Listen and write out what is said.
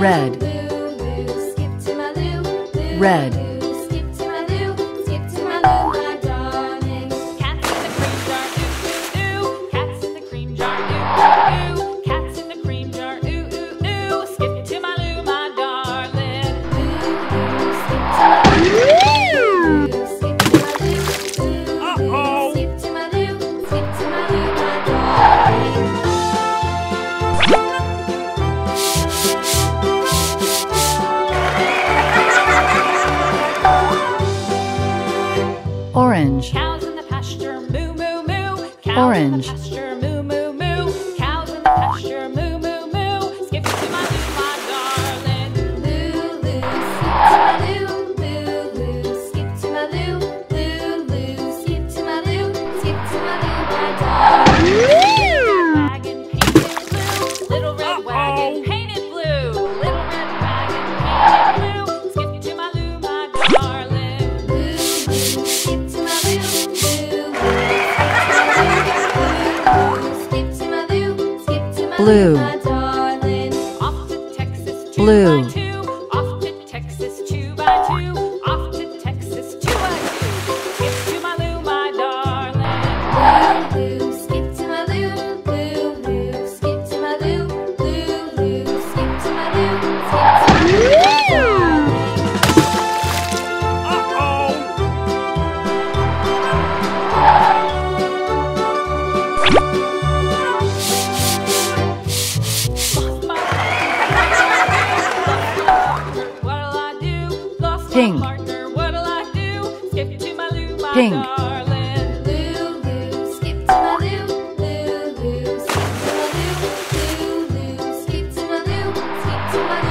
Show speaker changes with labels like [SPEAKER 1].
[SPEAKER 1] Red.
[SPEAKER 2] Lulu, skip to my Lou.
[SPEAKER 1] Red.
[SPEAKER 2] Lulu, skip to my Lou. Skip to my Lou, my darling.
[SPEAKER 3] Cats in the cream jar, ooh, ooh, ooh. Cats in the cream jar, ooh, ooh, ooh. Cats in the cream jar, ooh, ooh, ooh. Skip to my Lou, my darling.
[SPEAKER 2] Lulu, skip to my Lou. Lulu, skip to my Lou. Lulu, skip to my Lou. Skip to my Lou, my darling.
[SPEAKER 1] Orange.
[SPEAKER 3] Cows in the pasture, moo, moo, moo. Cows
[SPEAKER 1] Orange.
[SPEAKER 3] in the pasture, moo, moo, moo. Cows in the pasture, moo, moo, moo. Skip to my Lou, my darling.
[SPEAKER 2] Lulu, skip to my Lou. Lulu, skip to my Lou. Lulu, skip to my Lou. Skip to my Lou, my darling.
[SPEAKER 3] Wagon painted blue, little red wagon painted blue, little red wagon painted blue. Skip to my Lou, my darling.
[SPEAKER 2] Lulu, skip to my Lou. Lulu, skip to my Lou. Skip to my
[SPEAKER 1] Blue.
[SPEAKER 2] Lou, my darling.
[SPEAKER 3] Off to Texas, 2
[SPEAKER 1] Blue.
[SPEAKER 3] by 2. Off to Texas, 2 by 2. Off to Texas, 2 by 2. Skip to my Lou, my darling.
[SPEAKER 2] Lulu, skip to my Lou. Lulu, skip to my Lou. Lulu, skip to my Lou. Skip to my Lou, my darling.
[SPEAKER 3] What'll I do? Lost
[SPEAKER 1] Pink.
[SPEAKER 3] my partner. What'll I do? Skip to my Lou, my
[SPEAKER 1] Pink.
[SPEAKER 3] darling.
[SPEAKER 2] Lulu, skip to my Lou. Lulu, skip to my Lou. Lulu, skip to my Lou. Skip to my Lou.